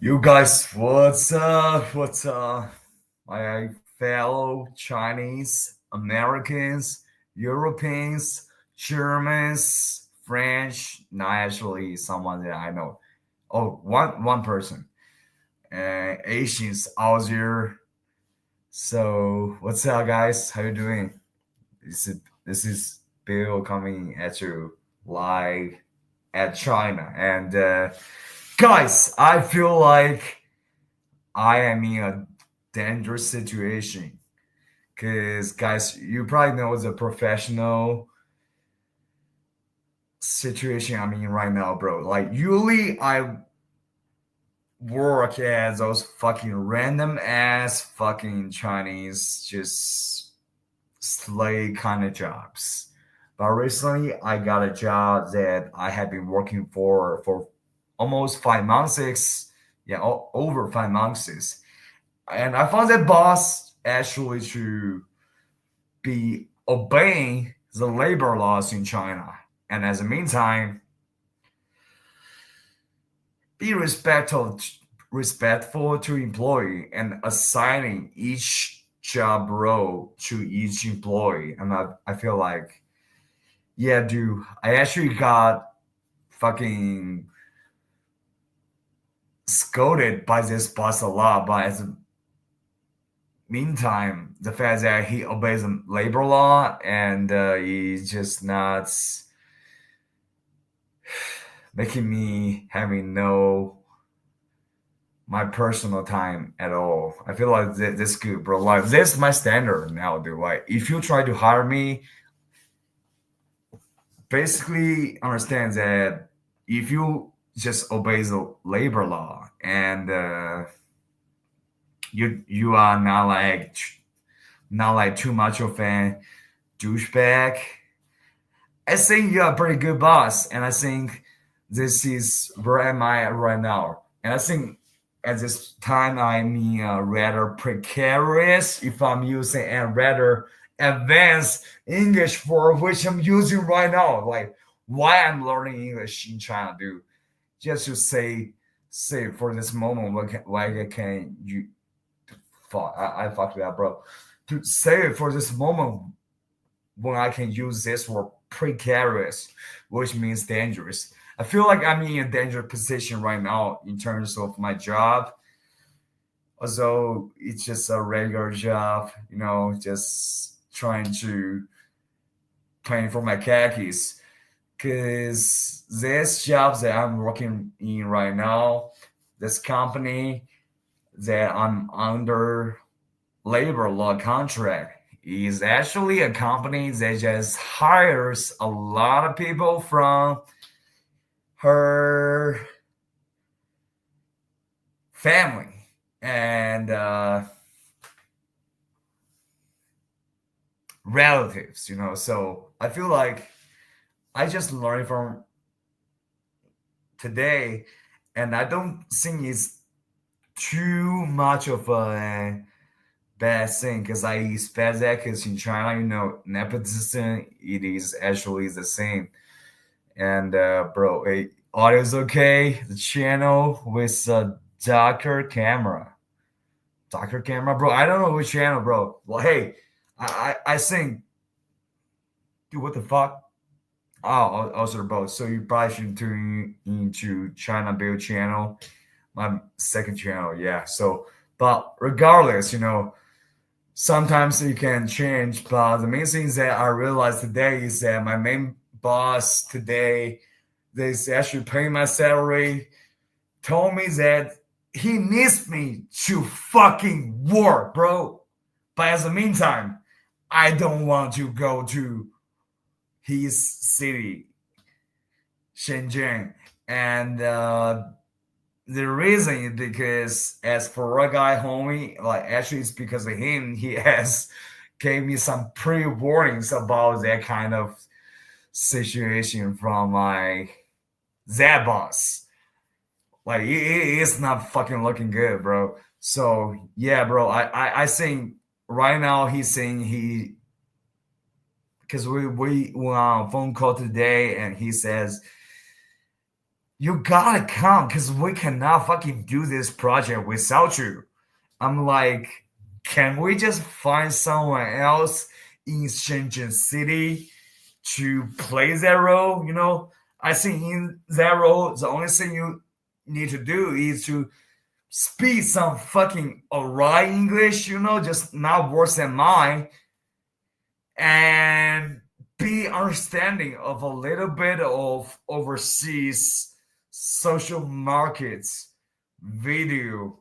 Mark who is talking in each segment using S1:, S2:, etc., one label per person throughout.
S1: You guys, what's up? What's up? My fellow Chinese, Americans, Europeans, Germans, French, not actually someone that I know. Oh, one person. Asians out there. So what's up guys? How you doing? This is Bill coming at you live at China. And guys, I feel like I am in a dangerous situation because, guys, you probably know the professional situation I'm in right now, bro. Like, usually I work at those fucking random ass fucking Chinese, just slay kind of jobs. But recently, I got a job that I have been working for almost 5 months, yeah, over 5 months. And I found that boss actually to be obeying the labor laws in China. And as a meantime, be respectful to employee and assigning each job role to each employee. And I feel like, yeah, dude, I actually got fucking scolded by this boss a lot, but as a meantime, the fact that he obeys the labor law and he's just not making me having no my personal time at all. I feel like this good, bro. Like this is my standard now, dude. Like if you try to hire me, basically understand that if you just obey the labor law and you are not like too much of a douchebag. I think you're a pretty good boss, and I think this is where am I right now. And I think at this time I'm in a rather precarious, if I'm using a rather advanced English for which I'm using right now. Like why I'm learning English in China, dude. Just to say for this moment, why can you fuck I fucked it up, bro. To say for this moment when I can use this word precarious, which means dangerous. I feel like I'm in a dangerous position right now in terms of my job. Although it's just a regular job, just trying to paying for my khakis. Cause this job that I'm working in right now, this company that I'm under labor law contract is actually a company that just hires a lot of people from her family and relatives, So I feel like I just learned from today, and I don't think it's too much of a bad thing because I expect that because in China, nepotism, it is actually the same. And bro, hey, audio's okay. The channel with a darker camera, bro. I don't know which channel, bro. Well, hey, I think, dude, what the fuck? Oh, also both. So you probably should tune into China Bill channel, my second channel. Yeah. So, but regardless, sometimes you can change. But the main thing that I realized today is that my main boss today, they actually paying my salary, told me that he needs me to fucking work, bro. But as the meantime, I don't want to go to his city, Shenzhen. And the reason is because, as for a guy homie, like actually it's because of him, he has gave me some pre-warnings about that kind of situation from my that boss. Like it's not fucking looking good, bro. So yeah, bro. I think right now he's saying he because we went on a phone call today and he says you gotta come because we cannot fucking do this project without you. I'm like, can we just find someone else in Shenzhen City to play that role? You know, I think in that role, the only thing you need to do is to speak some fucking alright English, you know, just not worse than mine, and be understanding of a little bit of overseas social markets video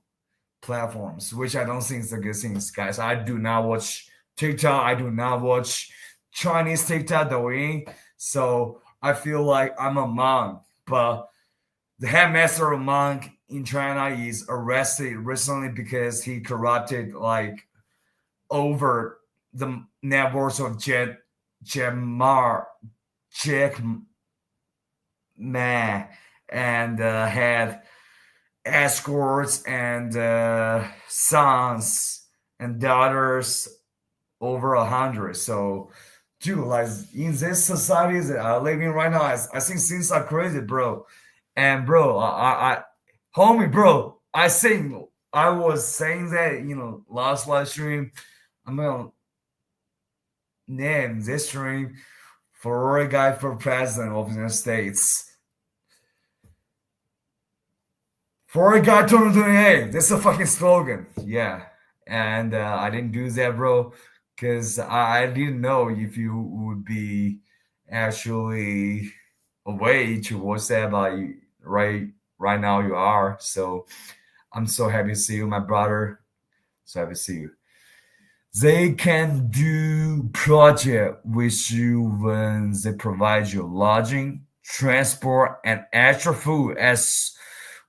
S1: platforms, which I don't think is a good thing, guys. I do not watch TikTok. I do not watch Chinese TikTok Douyin. So I feel like I'm a monk, but the headmaster of monk in China is arrested recently because he corrupted like over the networks of Jack Ma and had escorts and sons and daughters over 100. So, dude, like in this society that I live in right now, I think things are crazy, bro. And bro, homie, bro, I think I was saying that last live stream. I'm gonna name this stream for a guy for president of the United States. For a guy 2028, that's a fucking slogan. Yeah. And I didn't do that, bro, because I didn't know if you would be actually away to watch that, but right now you are. So I'm so happy to see you, my brother. So happy to see you. They can do project with you when they provide you lodging, transport, and extra food as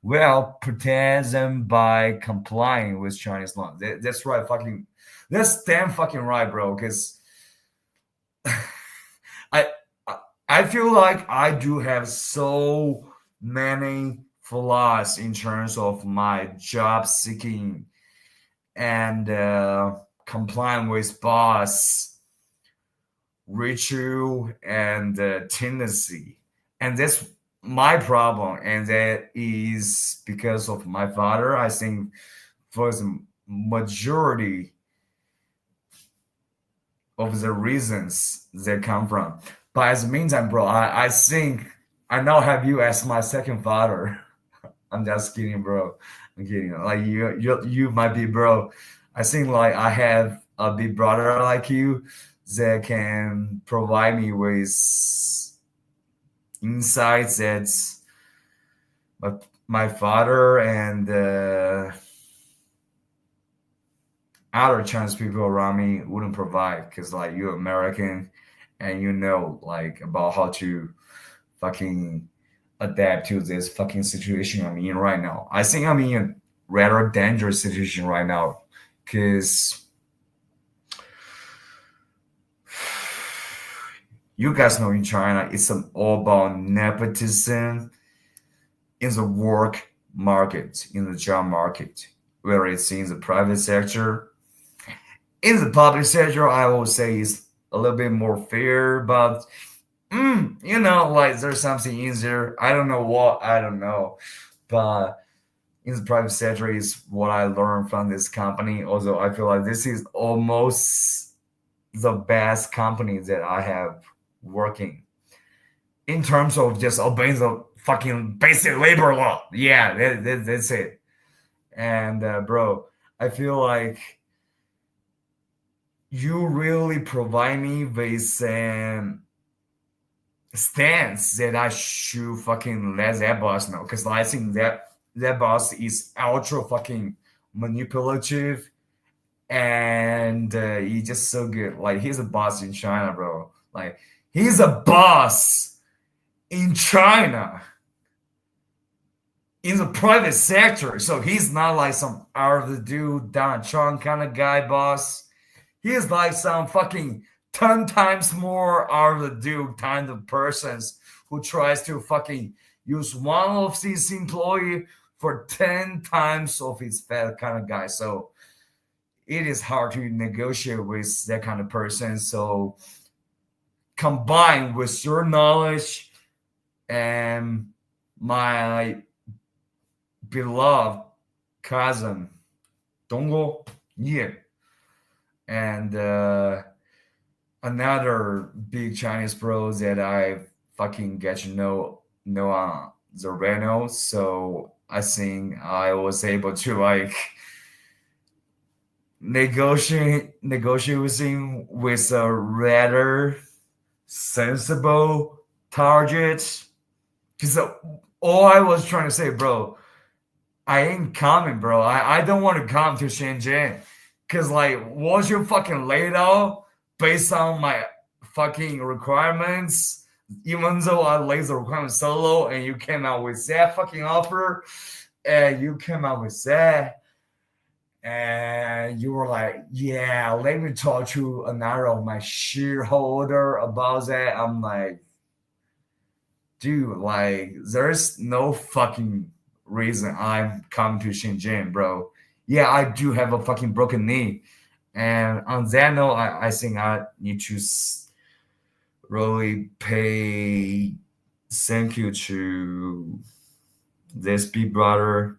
S1: well. Protect them by complying with Chinese law. That's right, that's damn fucking right, bro. Because I I feel like I do have so many flaws in terms of my job seeking and complying with boss ritual and tendency, and that's my problem, and that is because of my father. I think for the majority of the reasons they come from. But as the meantime, bro, I think I now have you as my second father. I'm just kidding, bro. I'm kidding. Like you might be, bro. I think like I have a big brother like you that can provide me with insights that my father and other Chinese people around me wouldn't provide, because like you're American and you know like about how to fucking adapt to this fucking situation I'm in right now. I think I'm in a rather dangerous situation right now because you guys know in China it's all about nepotism in the work market, in the job market, whether it's in the private sector. In the public sector, I will say it's a little bit more fair, but like there's something in there. I don't know what, I don't know. But in the private sector is what I learned from this company. Also, I feel like this is almost the best company that I have working in terms of just obeying the fucking basic labor law. Yeah, that's it. And bro, I feel like you really provide me with stance that I should fucking let that boss know, because I think that boss is ultra fucking manipulative, and he's just so good. Like he's a boss in China, bro. Like he's a boss in China in the private sector, so he's not like some out of the dude Don Chong kind of guy boss. He's like some fucking 10 times more out of the dude kind of persons who tries to fucking use one of these employee for 10 times of his fat kind of guy. So it is hard to negotiate with that kind of person. So combined with your knowledge and my beloved cousin Donggo, yeah, and another big Chinese bro that I fucking get to know on the Reno. So I think I was able to like negotiating with a rather sensible target. Because all I was trying to say, bro, I ain't coming, bro. I don't want to come to Shenzhen. Because, like, once you fucking laid out based on my fucking requirements, even though I laid the requirements so low and you came out with that fucking offer, and you came out with that, and you were like, yeah, let me talk to another of my shareholder about that. I'm like, dude, like, there's no fucking reason I'm coming to Shenzhen, bro. Yeah, I do have a fucking broken knee. And on that note, I think I need to really pay thank you to this big brother,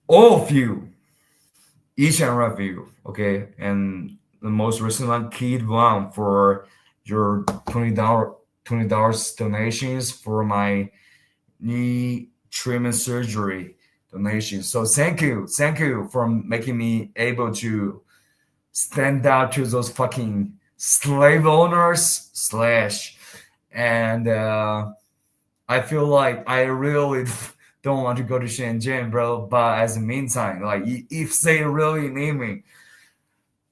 S1: all of you, each and every of you, okay? And the most recent one, Kid One, for your $20 donations for my knee treatment surgery donation. So thank you for making me able to stand out to those fucking slave owners slash, and I feel like I really don't want to go to Shenzhen, bro. But as a meantime, like if they really need me,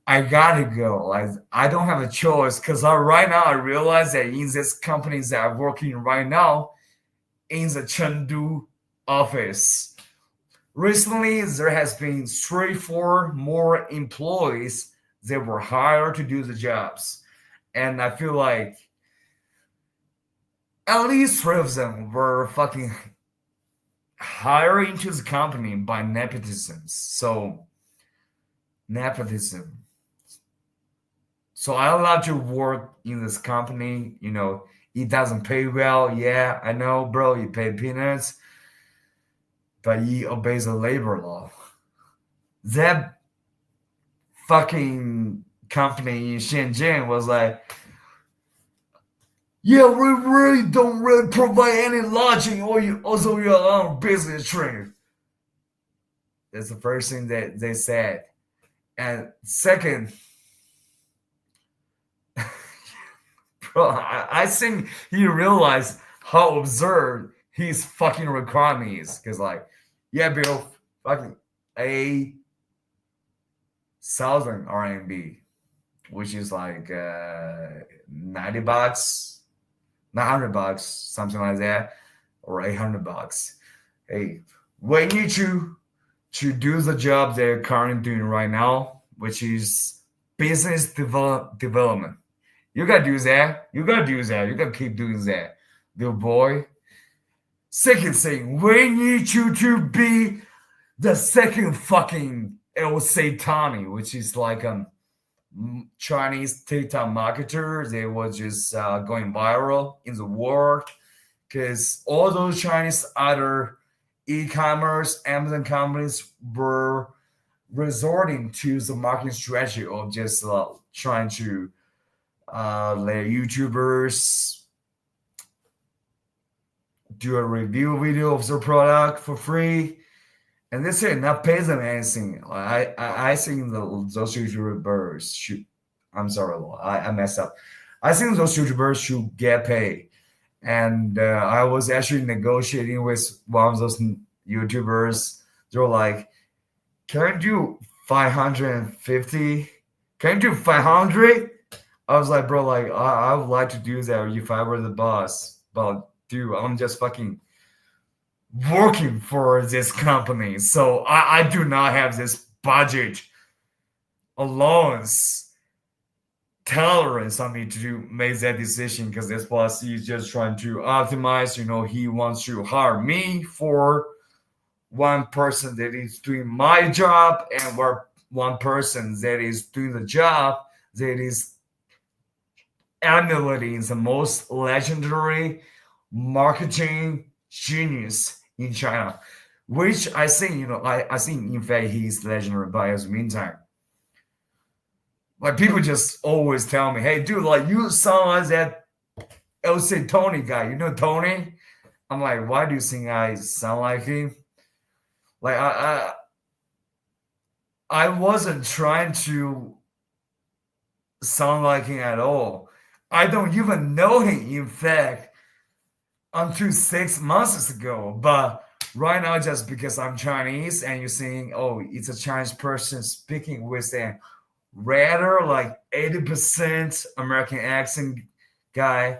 S1: I gotta go. Like I don't have a choice because right now I realize that in this companies that I'm working right now, in the Chengdu office, recently there has been 3-4 more employees that were hired to do the jobs, and I feel like at least 3 of them were fucking hired into the company by nepotism. So nepotism. So I love to work in this company. You know, it doesn't pay well. Yeah, I know, bro. You pay peanuts, but you obey the labor law. That fucking company in Shenzhen was like, yeah, we really don't really provide any lodging or also your own business trip. That's the first thing that they said. And second, bro, I think he realized how absurd his fucking requirement is. Because, like, yeah, Bill, fucking $1,000 RMB, which is like $90, $900, something like that, or $800. Hey, we need you to do the job they're currently doing right now, which is business development. You gotta do that. You gotta keep doing that, little boy. Second thing, we need you to be the second fucking El Satani, which is like Chinese TikTok marketer. They were just going viral in the world because all those Chinese other e-commerce Amazon companies were resorting to the marketing strategy of just trying to let YouTubers do a review video of their product for free, and they say not pay them anything. I think those YouTubers should. I'm sorry, I messed up. I think those YouTubers should get paid. And I was actually negotiating with one of those YouTubers. They were like, "Can you do 550? Can you do 500?" I was like, "Bro, like I would like to do that if I were the boss, but dude, I'm just fucking working for this company, so I do not have this budget allowance tolerance on me to make that decision because this boss is just trying to optimize. You know, he wants to hire me for one person that is doing my job and one person that is doing the job that is emulating the most legendary marketing genius in China, which I think, I think in fact he's legendary by his meantime. Like people just always tell me, hey dude, like you sound like that LC Tony guy. You know Tony? I'm like, why do you think I sound like him? Like I wasn't trying to sound like him at all. I don't even know him, in fact, until 6 months ago. But right now, just because I'm Chinese and you're saying, oh, it's a Chinese person speaking with a rather like 80% American accent guy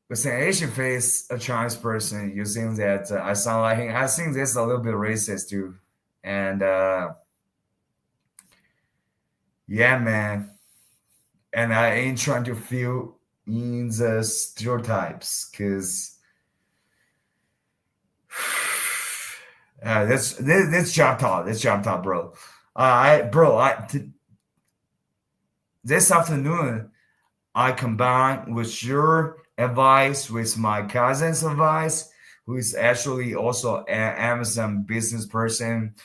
S1: with an Asian face, a Chinese person, you think that I sound like him. I think that's a little bit racist too. And yeah, man. And I ain't trying to fill in the stereotypes because that's job talk. That's job talk, bro. This afternoon I combined with your advice with my cousin's advice, who is actually also an Amazon business person,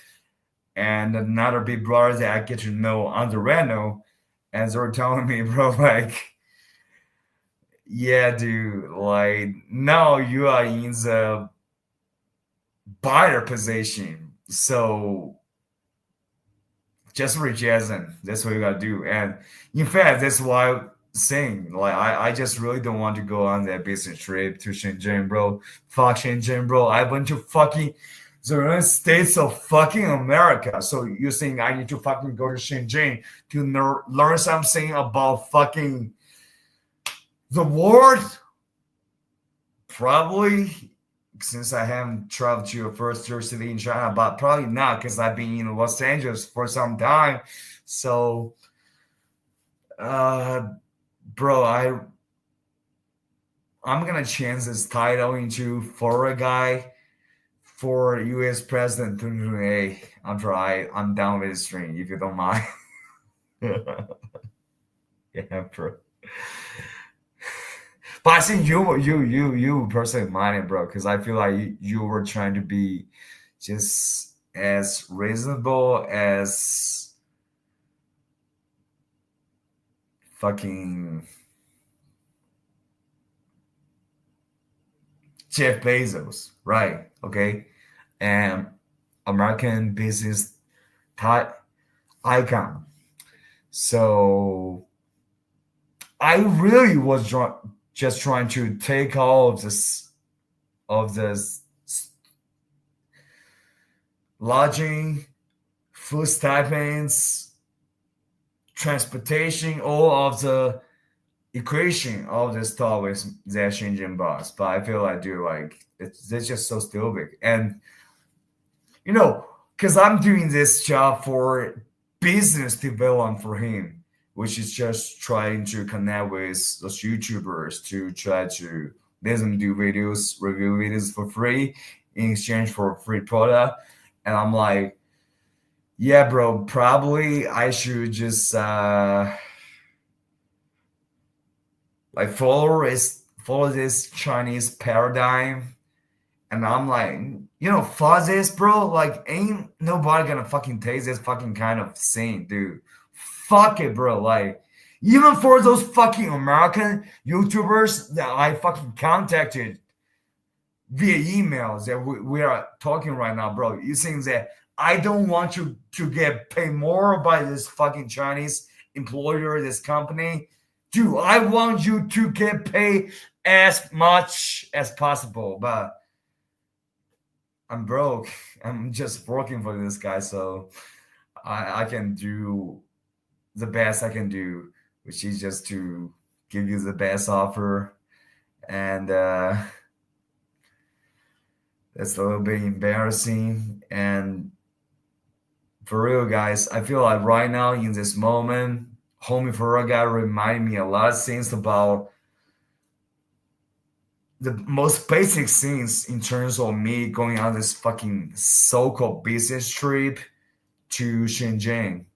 S1: and another big brother that I get to know on the Reno. And they're telling me, bro, like, yeah, dude, like, now you are in the buyer position. So just reject them. That's what you gotta do. And in fact, that's why I'm saying, like, I just really don't want to go on that business trip to Shenzhen, bro. Fuck Shenzhen, bro. I went to fucking the United States of fucking America. So you're saying I need to fucking go to Shenzhen to learn something about fucking the world? Probably, since I haven't traveled to a first tier city in China, but probably not because I've been in Los Angeles for some time. So, bro, I'm gonna change this title into Florida guy for U.S. President 2028. I'm down with the stream if you don't mind. Yeah, bro. But I think you personally mind it, bro, because I feel like you were trying to be just as reasonable as fucking Jeff Bezos, right? Okay, and American business type icon. So I really was just trying to take all of this lodging, food stipends, transportation, all of the equation of this stuff with their Shenzhen boss. But I feel like, dude, like it's just so stupid. And because I'm doing this job for business development for him, which is just trying to connect with those YouTubers to try to let them do videos, review videos for free in exchange for a free product. And I'm like, yeah, bro, probably I should just like follow this Chinese paradigm. And I'm like, fuck this, bro. Like, ain't nobody gonna fucking taste this fucking kind of thing, dude. Fuck it, bro. Like, even for those fucking American YouTubers that I fucking contacted via emails that we are talking right now, bro. You think that I don't want you to get paid more by this fucking Chinese employer, this company? Dude, I want you to get paid as much as possible, but I'm broke. I'm just working for this guy, so I can do the best I can do, which is just to give you the best offer. And that's a little bit embarrassing. And for real, guys, I feel like right now in this moment, Homie Florida guy remind me a lot of things about the most basic things in terms of me going on this fucking so-called business trip to Shenzhen.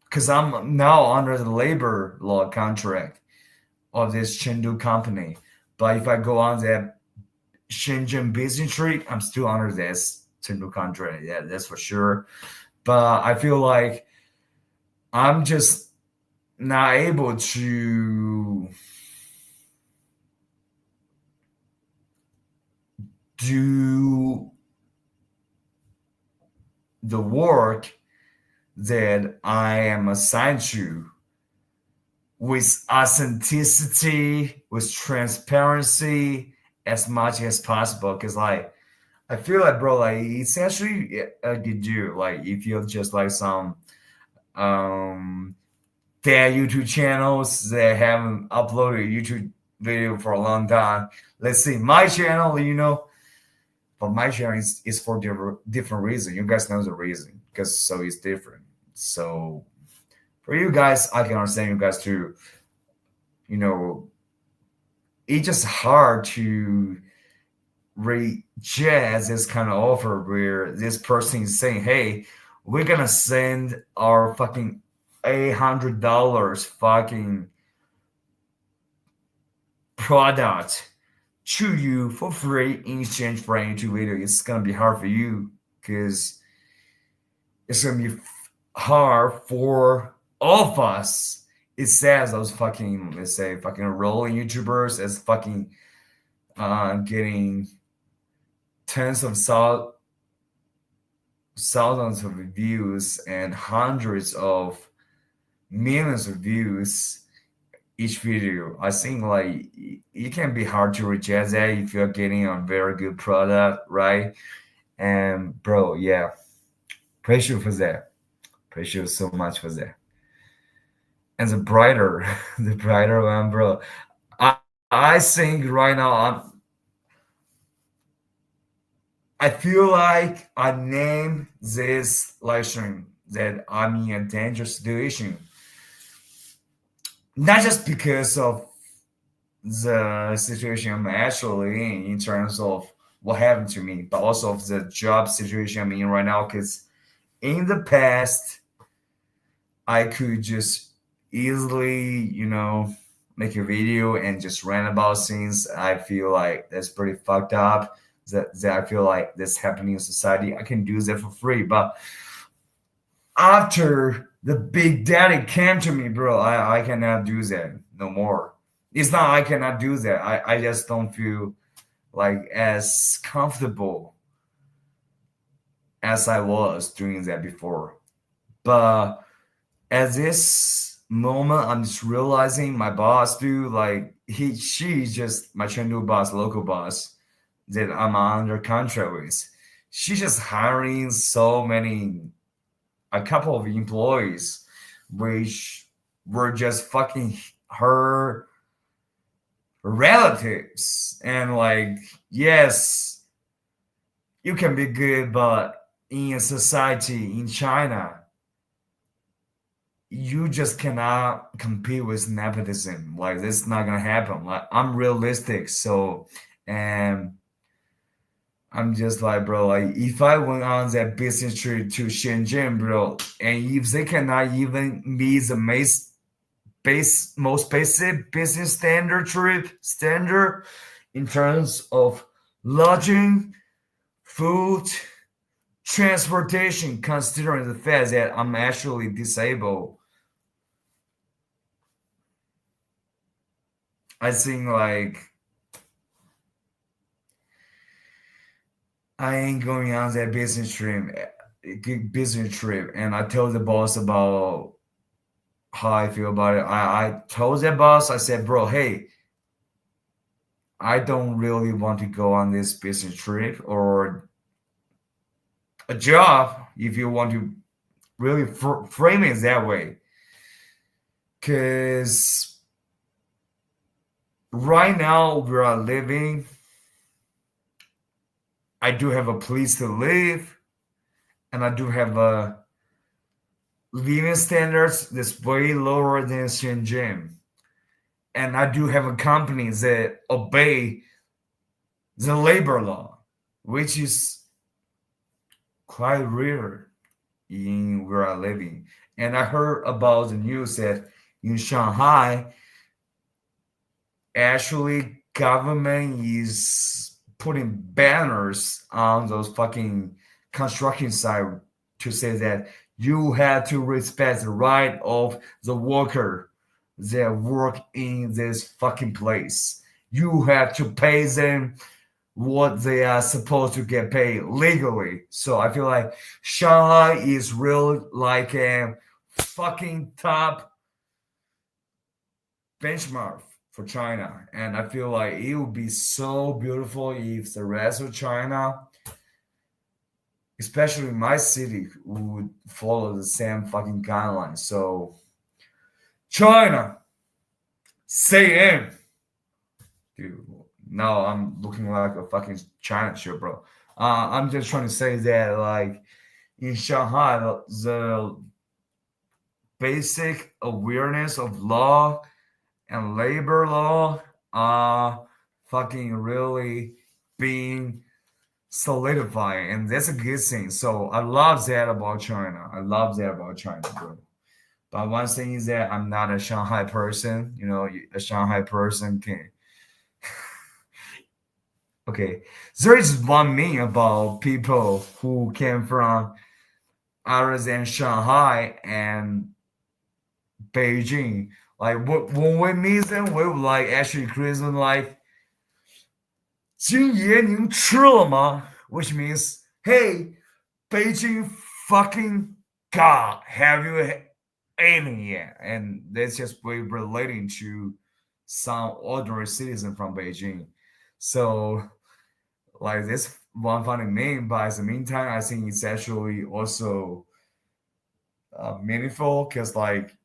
S1: Because I'm now under the labor law contract of this Chengdu company. But if I go on that Shenzhen business trip, I'm still under this Chengdu contract. Yeah, that's for sure. But I feel like I'm just not able to do the work that I am assigned to with authenticity, with transparency as much as possible. Because like I feel like, bro, like it's actually a good do. Like if you're just like some their YouTube channels that haven't uploaded a YouTube video for a long time. Let's see, my channel, but my channel is for different reason. You guys know the reason because so it's different. So for you guys, I can understand you guys too. It's just hard to reject this kind of offer where this person is saying, hey, we're gonna send our fucking $800 fucking product to you for free in exchange for any YouTube video. It's gonna be hard for you because it's gonna be hard for all of us. It says those fucking, let's say, fucking rolling YouTubers as fucking getting tens of thousands of views and hundreds of millions of views each video. I think like it can be hard to reject that if you're getting a very good product, right? And bro, yeah, praise you for that. Praise you so much for that. And the brighter one, bro. I think right now I feel like I named this live stream that I'm in a dangerous situation. Not just because of the situation I'm actually in terms of what happened to me, but also of the job situation I'm in right now. Because in the past, I could just easily, make a video and just rant about things I feel like that's pretty fucked up. That I feel like that's happening in society. I can do that for free. But after the big daddy came to me, bro, I cannot do that no more. It's not I cannot do that. I just don't feel like as comfortable as I was doing that before. But at this moment, I'm just realizing my boss, dude, like she's just my Chengdu boss, local boss that I'm under contract with. She's just hiring a couple of employees, which were just fucking her relatives. And like, yes, you can be good, but in a society in China, you just cannot compete with nepotism. Like, this is not gonna happen. Like, I'm realistic, so and I'm just like, bro, like if I went on that business trip to Shenzhen, bro, and if they cannot even meet the most basic business standard in terms of lodging, food, transportation, considering the fact that I'm actually disabled, I think like I ain't going on that business trip. And I told the boss about how I feel about it. I told that boss, I said, bro, hey, I don't really want to go on this business trip or a job, if you want to really frame it that way. Because right now where I'm living, I do have a place to live, and I do have a living standards that's way lower than Shenzhen. And I do have a company that obey the labor law, which is quite rare in where I live in. And I heard about the news that in Shanghai, actually government is putting banners on those fucking construction site to say that you have to respect the right of the worker that work in this fucking place. You have to pay them what they are supposed to get paid legally. So I feel like Shanghai is really like a fucking top benchmark for China. And I feel like it would be so beautiful if the rest of China, especially my city, would follow the same fucking guidelines. So China, say in. Dude, now I'm looking like a fucking China shit, bro. I'm just trying to say that, like, in Shanghai, the basic awareness of law and labor law are fucking really being solidified, and that's a good thing. So I love that about China. I love that about China, bro. But one thing is that I'm not a Shanghai person. You know, a Shanghai person can. Okay, there is one thing about people who came from other than Shanghai and Beijing. Like when we meet them, we would like actually greet them like 金爷您吃了吗? Which means, hey, Beijing fucking God, have you eaten yet? And that's just way relating to some ordinary citizen from Beijing. So like this one funny name, but in the meantime, I think it's actually also meaningful because like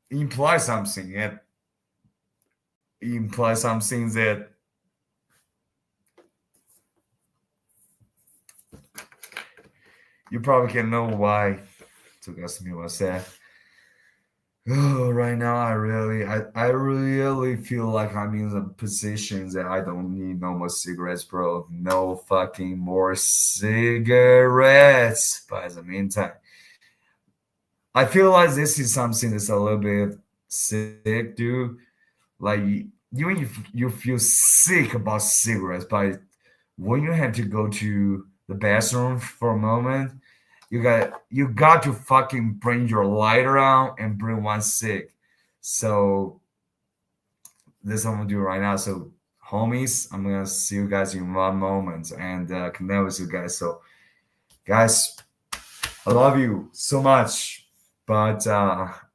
S1: it implies something. It implies something that you probably can know why. So that's me what I said. Oh, right now I really feel like I'm in the position that I don't need no more cigarettes, bro. No fucking more cigarettes. But in the meantime, I feel like this is something that's a little bit sick, dude. Like even if you feel sick about cigarettes, but when you have to go to the bathroom for a moment, you got to fucking bring your lighter out and bring one cig. So this I'm gonna do right now. So homies, I'm gonna see you guys in one moment and connect with you guys. So guys, I love you so much, but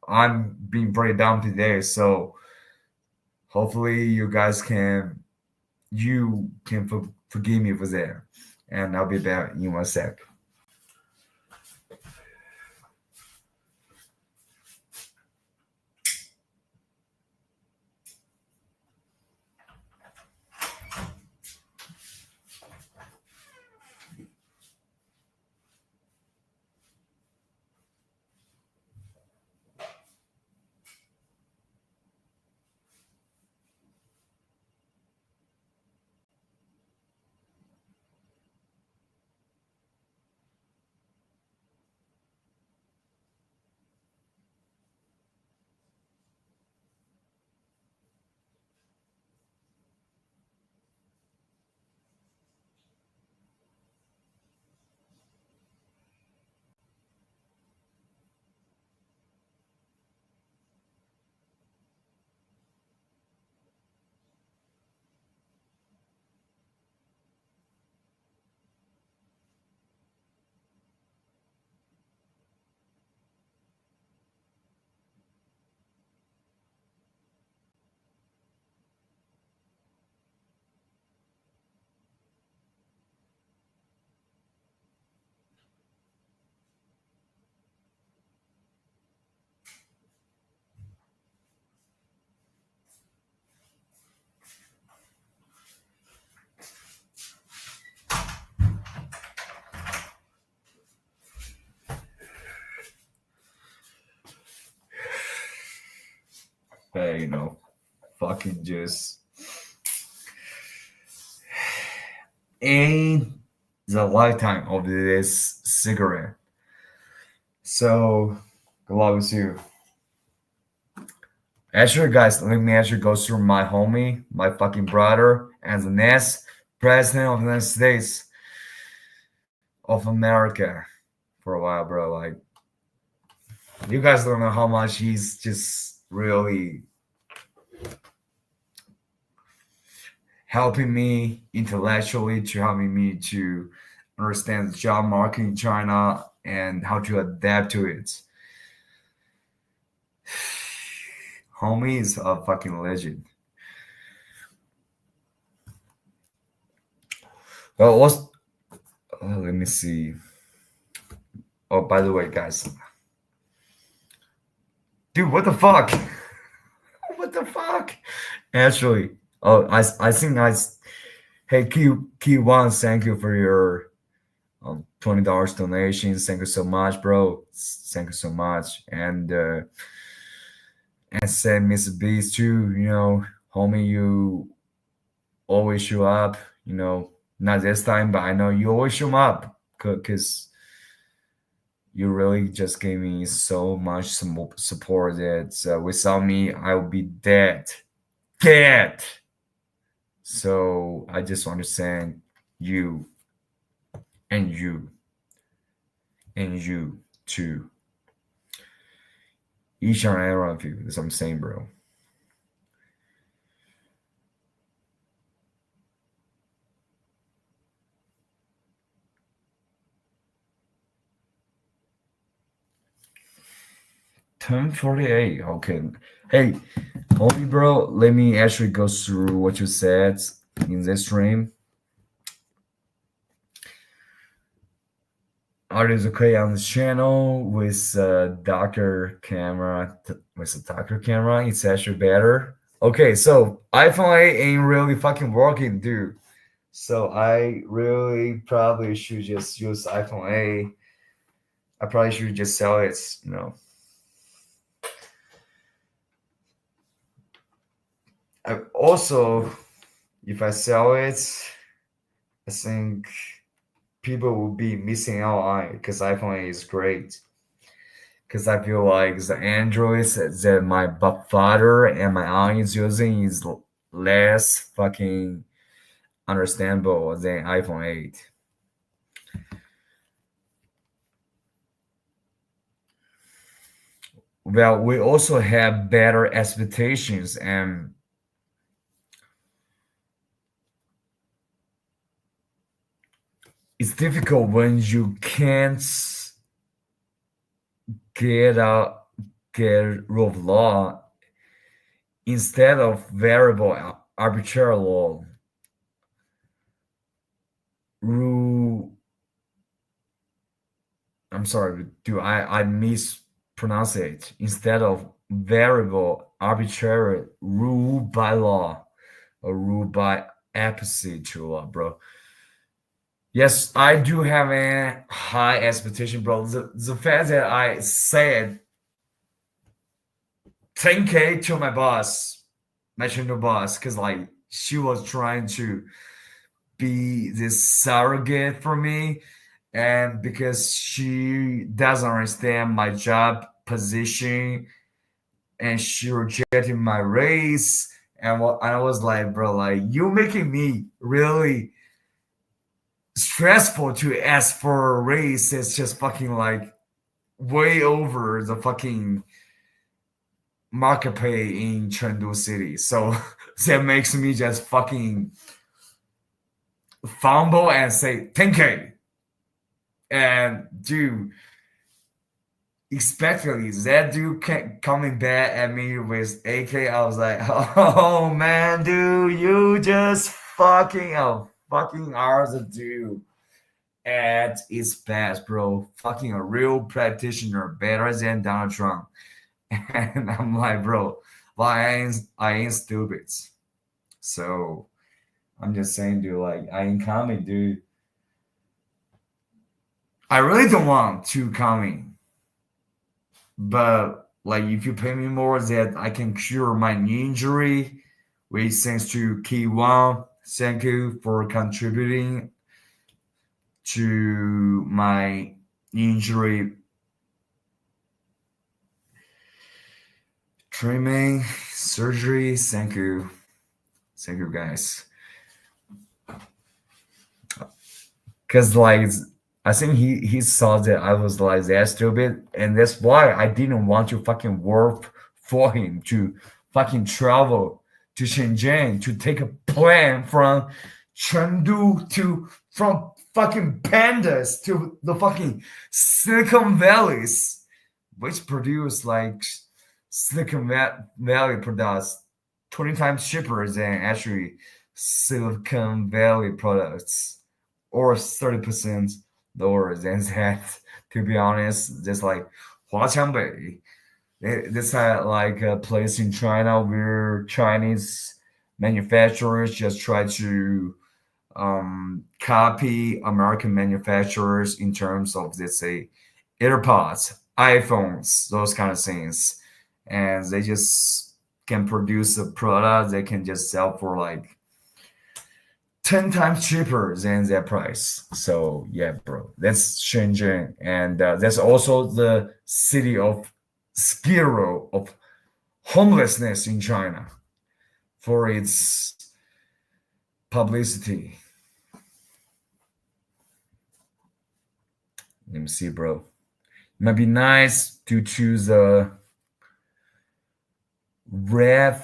S1: I'm being pretty down today. So hopefully you guys can forgive me for that, and I'll be back in one sec. Hey, fucking just in the lifetime of this cigarette. So, good luck with you. Actually, guys, let me actually go through my homie, my fucking brother, and the next president of the United States of America for a while, bro. Like, you guys don't know how much he's just really helping me intellectually, to helping me to understand the job market in China and how to adapt to it. Homie is a fucking legend. Well, let me see. Oh, by the way, guys, dude, what the fuck? What the fuck? Actually, oh, I think hey, Q1, thank you for your $20 donation. Thank you so much, bro. Thank you so much. And said Mr. Beast too, homie, you always show up, not this time, but I know you always show up because you really just gave me so much support that without me, I would be dead. Dead. So I just want to thank you and you and you too. Each and every one of you. That's what I'm saying, bro. $10.48. Okay. Hey, homie, bro, let me actually go through what you said in this stream. Art is okay on the channel with darker camera. With a darker camera, it's actually better. Okay, so iPhone 8 ain't really fucking working, dude. So I really probably should just use iPhone 8. I probably should just sell it, Also, if I sell it, I think people will be missing out on it because iPhone 8 is great. Because I feel like the Androids that my father and my aunt is using is less fucking understandable than iPhone 8. Well, we also have better expectations, and it's difficult when you can't get rule of law instead of variable arbitrary law. Rule. I'm sorry, do I mispronounce it? Instead of variable arbitrary rule by law or rule by apposite to law, bro. Yes, I do have a high expectation, bro. The fact that I said 10K to my boss, my channel boss, because like she was trying to be this surrogate for me, and because she doesn't understand my job position, and she rejected my race, and I was like, bro, like you making me really stressful to ask for a raise. It's just fucking like way over the fucking market pay in Chengdu City. So that makes me just fucking fumble and say 10K. And dude, expectedly, that dude coming back at me with 8K, I was like, oh man, dude, you just fucking hours of dude at its best, bro. Fucking a real practitioner, better than Donald Trump. And I'm like, bro, well, I ain't stupid. So I'm just saying, dude, like I ain't coming, dude. I really don't want to coming. But like if you pay me more that I can cure my knee injury, which thanks to Key One, thank you for contributing to my injury Treatment, surgery. Thank you guys. Because like I think he saw that I was like that stupid, and that's why I didn't want to fucking work for him to fucking travel to Shenzhen to take a plane from Chengdu to from fucking pandas to the fucking Silicon Valleys, which produce like Silicon Valley products 20 times cheaper than actually Silicon Valley products, or 30% lower than that. To be honest, just like Huaqiangbei, this like a place in China where Chinese manufacturers just try to copy American manufacturers in terms of, let's say, AirPods, iPhones, those kind of things, and they just can produce a product they can just sell for like 10 times cheaper than their price. So yeah, bro, that's Shenzhen, and that's also the city of zero of homelessness in China for its publicity. Let me see, bro. It might be nice to choose a red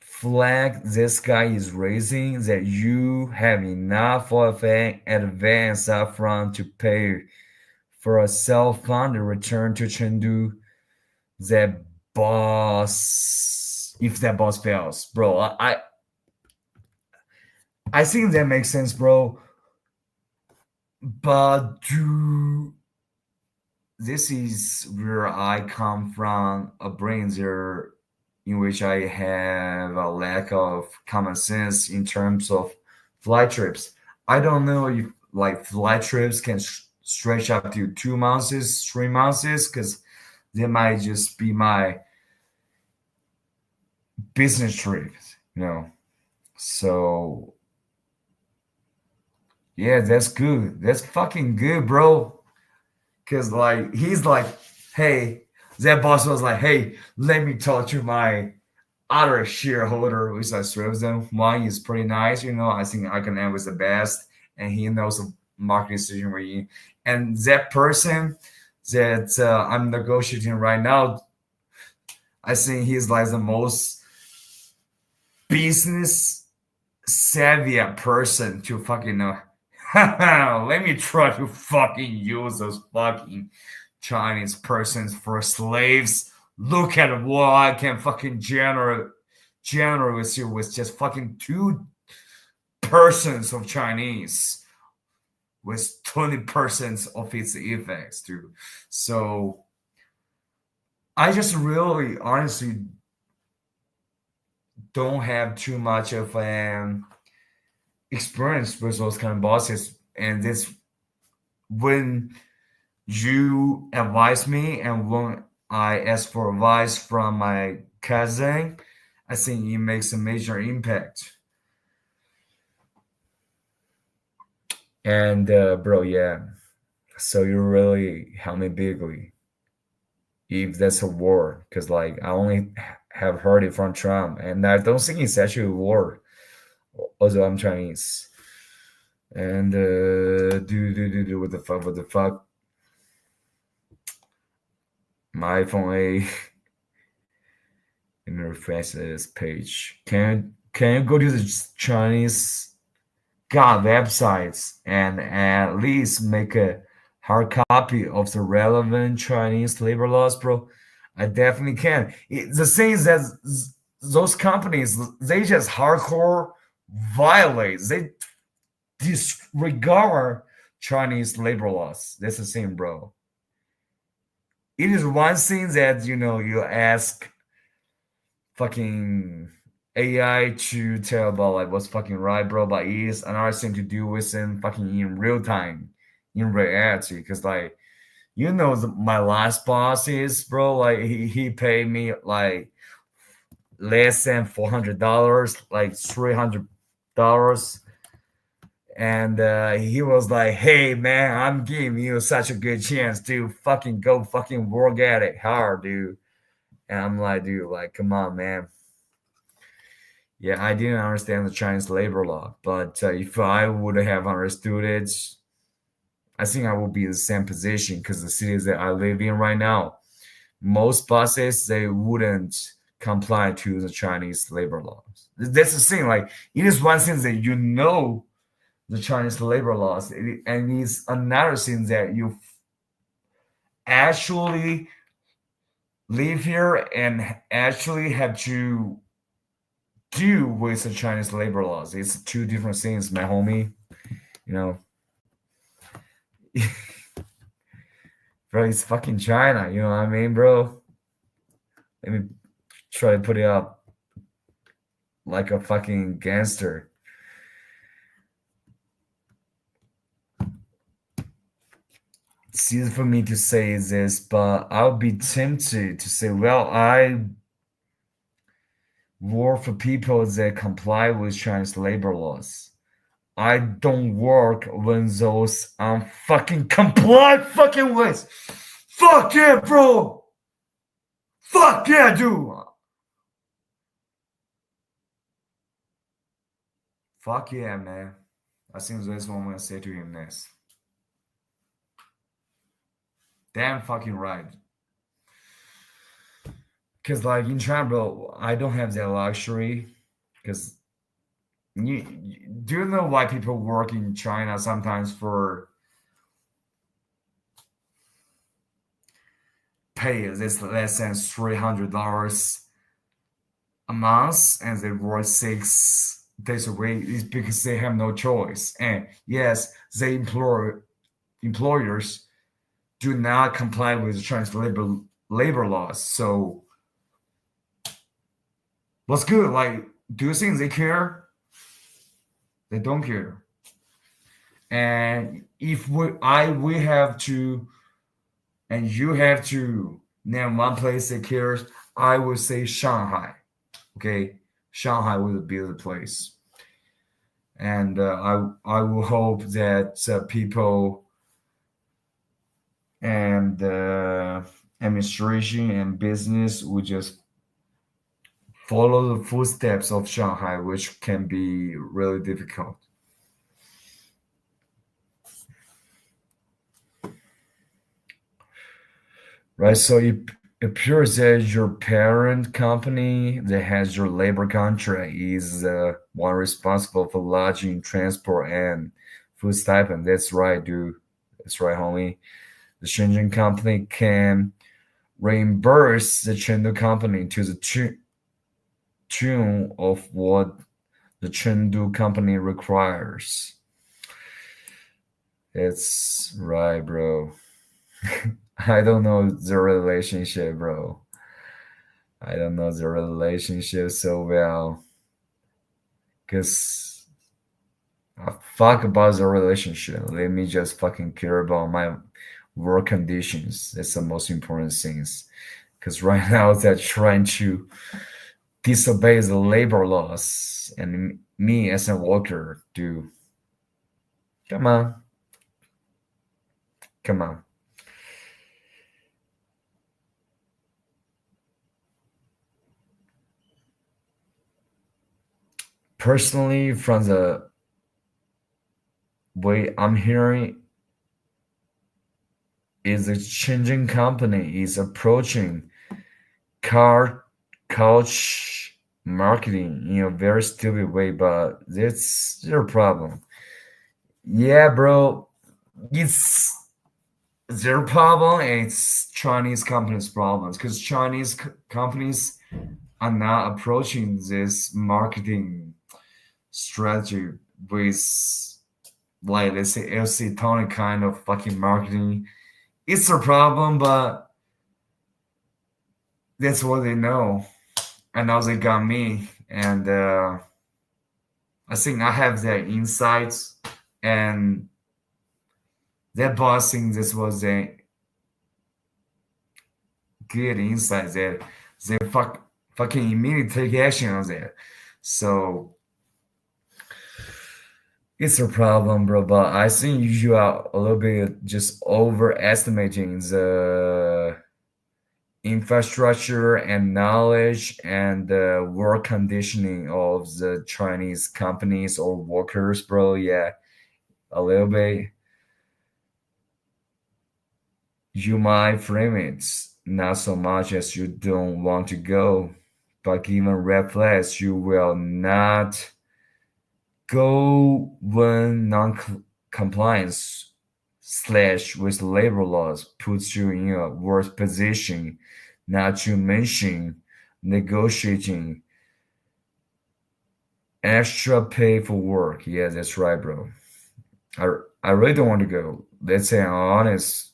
S1: flag this guy is raising, that you have enough of an advance upfront to pay for a self-funded return to Chengdu. That boss, if that boss fails, bro, I think that makes sense, bro. But this is where I come from, a brain there in which I have a lack of common sense in terms of flight trips. I don't know if like flight trips can stretch up to 2 months, 3 months, because they might just be my business trips, So yeah, that's good. That's fucking good, bro. Cause like he's like, hey, that boss was like, hey, let me talk to my other shareholder, which I three of them. One is pretty nice, I think I can end with the best, and he knows the marketing decision we're in. And that person that I'm negotiating right now, I think he's like the most business savvy person to fucking know. Let me try to fucking use those fucking Chinese persons for slaves. Look at what I can fucking generate with you with just fucking 2 persons of Chinese with 20% of its effects too. So I just really honestly don't have too much of an experience with those kind of bosses, and this when you advise me and when I ask for advice from my cousin, I think it makes a major impact. And bro, yeah, so you really help me bigly if that's a war, because like I only have heard it from Trump, and I don't think it's actually a war, although I'm Chinese. And what the fuck, my iPhone 8 and refresh this page. Can you go to the Chinese websites and at least make a hard copy of the relevant Chinese labor laws, bro? I definitely can. The thing is that those companies, they just hardcore violate, they disregard Chinese labor laws. That's the same, bro. It is one thing that you ask fucking AI to tell about like what's fucking right, bro, but it is another thing to do with in fucking in real time, in reality, because like my last boss is, bro, like he paid me like less than $400, like $300, And he was like, "Hey man, I'm giving you such a good chance to fucking go fucking work at it hard, dude." And I'm like, dude, like, come on, man. Yeah, I didn't understand the Chinese labor law, but if I would have understood it, I think I would be in the same position because the cities that I live in right now, most buses they wouldn't comply to the Chinese labor laws. That's the thing. Like, it is one thing that you know the Chinese labor laws, and it's another thing that you actually live here and actually have to do with the Chinese labor laws. It's two different things, my homie. You know, bro, it's fucking China. You know what I mean, bro? Let me try to put it up like a fucking gangster. It's easy for me to say this, but I'll be tempted to say, well, I work for people that comply with Chinese labor laws. I don't work when those fucking comply fucking with. Fuck yeah, bro. Fuck yeah, dude. Fuck yeah, man. I think that's what I'm gonna say to him next. Damn fucking right. Cause like in China, bro, I don't have that luxury. Cause do you know why people work in China sometimes for pay this less than $300 a month and they work 6 days a week? Is because they have no choice. And yes, they employers do not comply with the Chinese labor laws. So what's good? Like, do you think they care? They don't care. And if we have to, and you have to name one place that cares, I would say Shanghai. Okay, Shanghai would be the place. And I will hope that people and administration and business will just follow the footsteps of Shanghai, which can be really difficult. Right, so it appears that your parent company that has your labor contract is one responsible for lodging, transport, and food stipend. That's right, dude. That's right, homie. The Shenzhen company can reimburse the Chengdu company to the tune of what the Chengdu company requires. It's right, bro. I don't know the relationship, bro. I don't know the relationship so well. Because fuck about the relationship. Let me just fucking care about my work conditions. That's the most important things. Because right now they're trying to disobey the labor laws. And me as a worker do. Come on. Come on. Personally, from the way I'm hearing, is the changing company is approaching car couch marketing in a very stupid way, but that's their problem. Yeah, bro, it's their problem and it's Chinese companies' problems because Chinese companies are not approaching this marketing strategy with, like, let's say LC Tony kind of fucking marketing. It's a problem, but that's what they know. And now they got me. And I think I have their insights. And that boss think this was a good insight that they fucking immediately take action on that. So It's a problem, bro, but I think you are a little bit just overestimating the infrastructure and knowledge and the work conditioning of the Chinese companies or workers, bro. Yeah, a little bit. You might frame it not so much as you don't want to go, but given red flags, you will not go when non-compliance slash with labor laws puts you in a worse position, not to mention negotiating extra pay for work. Yeah, that's right, bro. I really don't want to go. That's an honest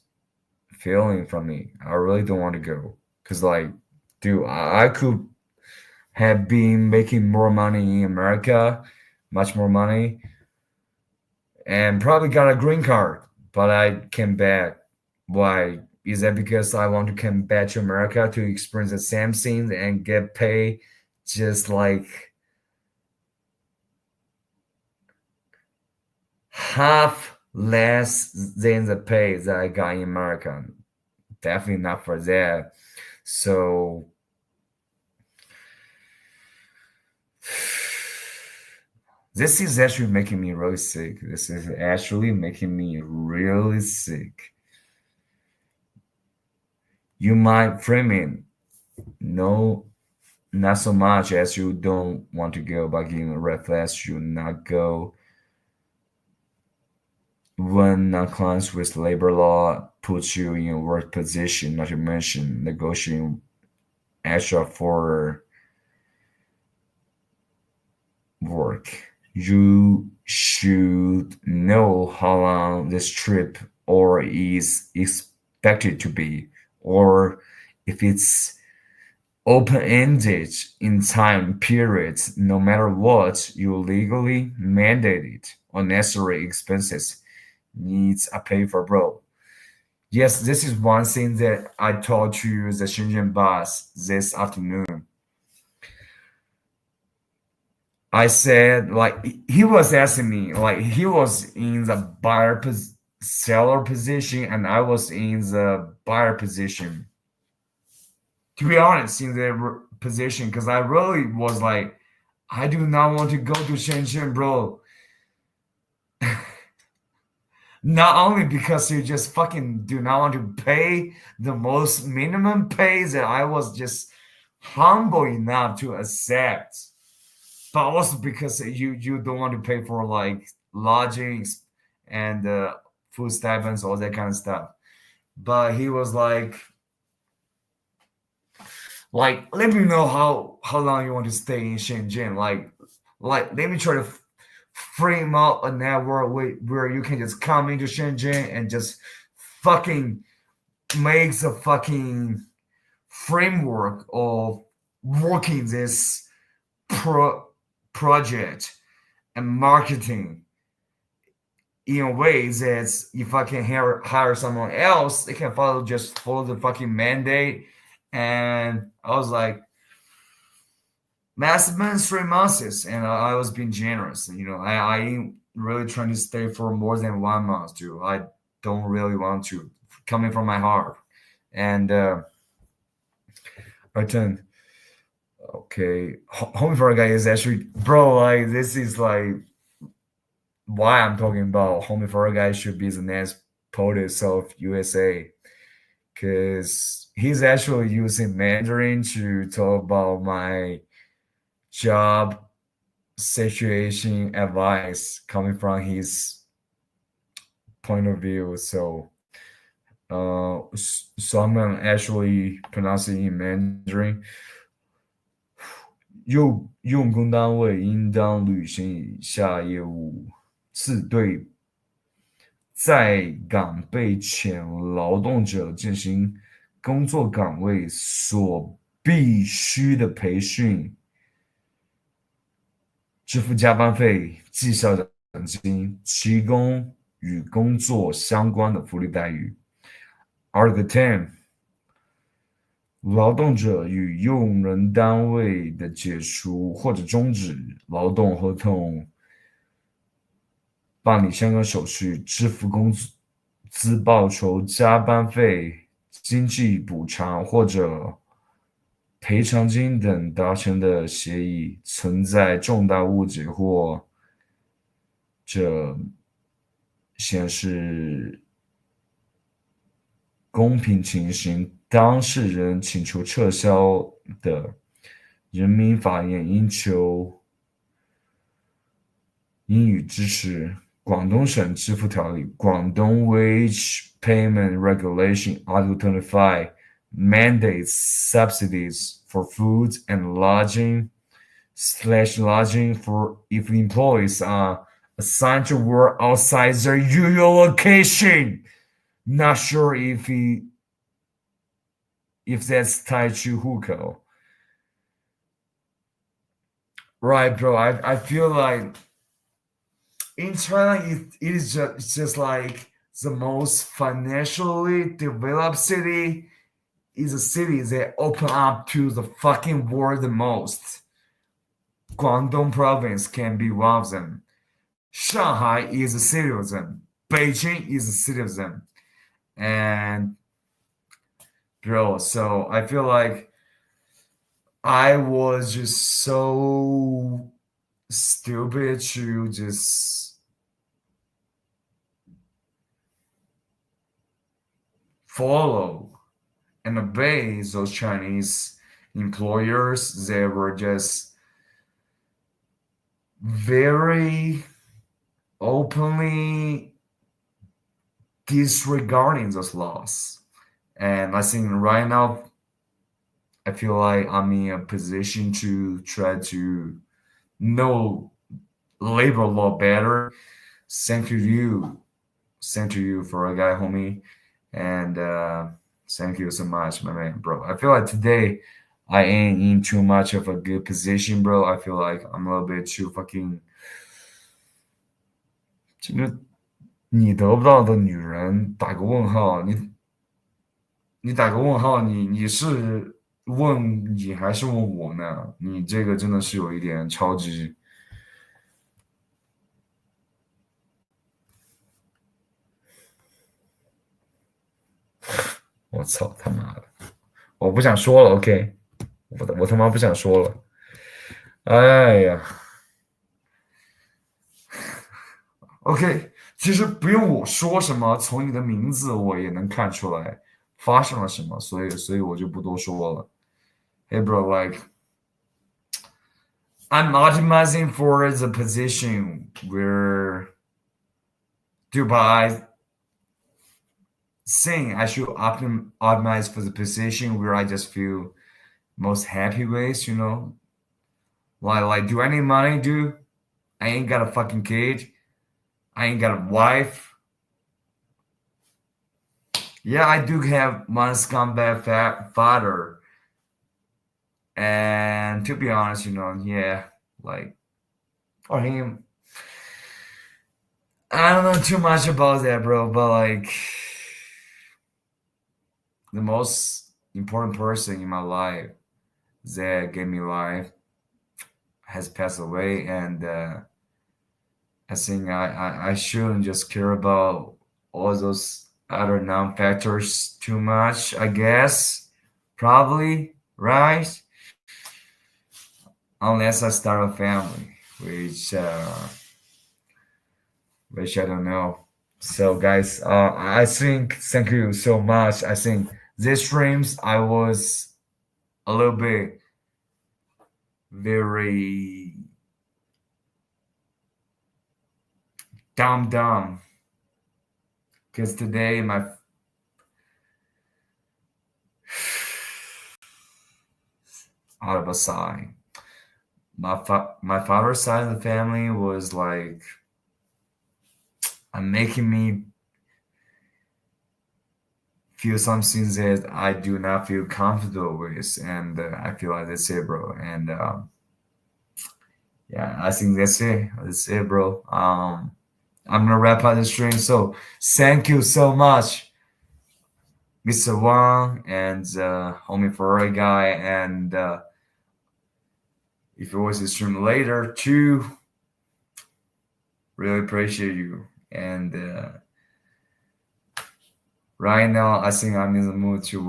S1: feeling from me. I really don't want to go. Cause like, dude, I could have been making more money in America, much more money, and probably got a green card, but I came back. Why? Is that because I want to come back to America to experience the same things and get paid just like half less than the pay that I got in America? Definitely not for that. So this is actually making me really sick. This is actually making me really sick. You might frame it, no, not so much as you don't want to go, but giving red flags you not go when non-compliance with labor law puts you in a worse position, not to mention negotiating extra for work. You should know how long this trip or is expected to be, or if it's open-ended in time periods. No matter what, you legally mandated unnecessary expenses needs a pay for, bro. Yes, this is one thing that I told to the Shenzhen boss this afternoon. I said, like, he was asking me, like, he was in the seller position, and I was in the buyer position. To be honest, in the position, because I really was like, I do not want to go to Shenzhen, bro. Not only because you just fucking do not want to pay the most minimum pay that I was just humble enough to accept, but also because you don't want to pay for like lodging and food stipends, all that kind of stuff. But he was like let me know how long you want to stay in Shenzhen. Like let me try to frame up a network where you can just come into Shenzhen and just fucking makes a fucking framework of working this project and marketing in a way that if I can hire someone else, they can follow the fucking mandate. And I was like, maximum 3 months, and I was being generous. I ain't really trying to stay for more than 1 month, too. I don't really want to, coming from my heart. And I turned, okay, Home for a Guy is actually, bro, like, this is like why I'm talking about Home for a Guy should be the next POTUS of USA. Because he's actually using Mandarin to talk about my job situation advice coming from his point of view. So I'm gonna actually pronounce it in Mandarin. 用工单位应当履行以下业务：四、对在岗被遣劳动者进行工作岗位所必须的培训，支付加班费、绩效奖金，提供与工作相关的福利待遇。Article 10，劳动者与用人单位的解除或者终止劳动合同办理相关手续、支付工资报酬、加班费、经济补偿或者赔偿金等达成的协议存在重大误解或者显示公平情形，当事人请求撤销的，人民法院应予支持。广东省支付条例广东 Wage Payment Regulation Article 25 mandates subsidies for food and lodging for if employees are assigned to work outside their usual location. Not sure if that's tied to hukou. Right, bro. I feel like in China, it is just like the most financially developed city is a city that open up to the fucking world the most. Guangdong province can be one of them. Shanghai is a city of them. Beijing is a city of them. And bro, so I feel like I was just so stupid to just follow and obey those Chinese employers. They were just very openly disregarding those laws. And I think right now, I feel like I'm in a position to try to know labor law better. Thank you for a guy, homie. And thank you so much, my man, bro. I feel like today I ain't in too much of a good position, bro. I feel like I'm a little bit too fucking 这个你得不到的女人打个问号，你打个问号，你是问你还是问我呢？你这个真的是有一点超级。我操他妈的！我不想说了 ，OK， 我他妈不想说了。哎呀 ，OK， 其实不用我说什么，从你的名字我也能看出来发生了什么，所以我就不多说了。Hey bro, like I'm optimizing for the position where Dubai saying I should optimize for the position where I just feel most happy with, Like, do I need money, dude? I ain't got a fucking kid. I ain't got a wife. Yeah, I do have one scumbag father. And to be honest, yeah, like, for him, I don't know too much about that, bro, but like, the most important person in my life that gave me life has passed away, and I think I shouldn't just care about all those other non-factors too much, I guess. Probably, right? Unless I start a family, which I don't know. So guys, I think thank you so much. I think these streams I was a little bit very dumb because today my out of a sigh. My father's side of the family was like making me feel something that I do not feel comfortable with, and I feel like that's it, bro. And yeah, I think that's it. That's it, bro. I'm gonna wrap up the stream. So thank you so much, Mr. Wang and homie Ferrari guy, and if you watch the stream later, too. Really appreciate you. And right now, I think I'm in the mood to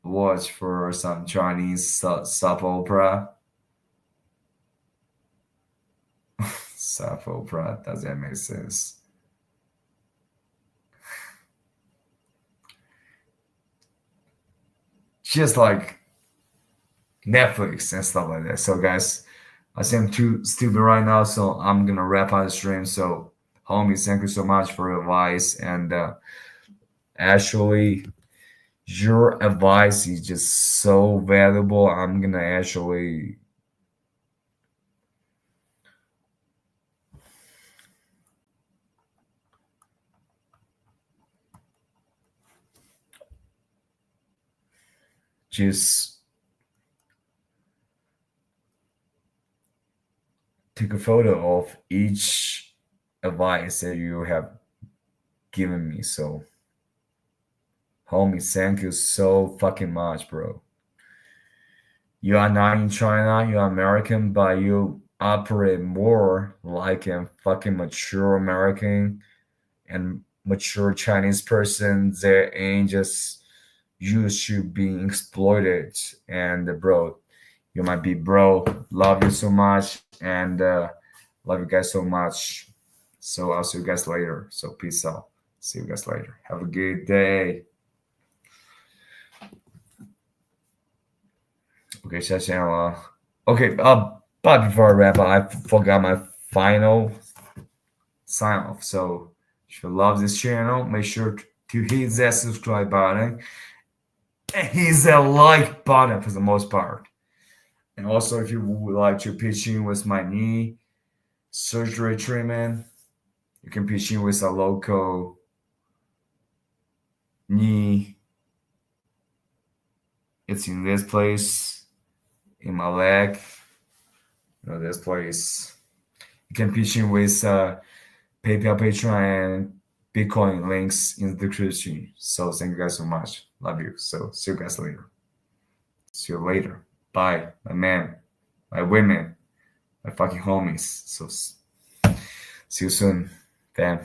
S1: watch for some Chinese soap opera. Soap opera, does that make sense? Just like Netflix and stuff like that. So, guys, I think I'm too stupid right now, so I'm gonna wrap up the stream. So, homies, thank you so much for your advice. And actually, your advice is just so valuable. I'm gonna actually just take a photo of each advice that you have given me. So, homie, thank you so fucking much, bro. You are not in China, you are American, but you operate more like a fucking mature American and mature Chinese person that ain't just used to being exploited. And bro, you might be bro. Love you so much, and love you guys so much. So I'll see you guys later. So peace out. See you guys later. Have a good day. Okay, 下线了。Okay, but before I wrap up, I forgot my final sign off. So if you love this channel, make sure to hit that subscribe button and hit that like button for the most part. And also, if you would like to pitch in with my knee surgery treatment, you can pitch in with a local knee. It's in this place, in my leg. This place. You can pitch in with PayPal, Patreon, and Bitcoin links in the description. So thank you guys so much. Love you. So see you guys later. See you later. Bye, my man, my women, my fucking homies. So see you soon, fam.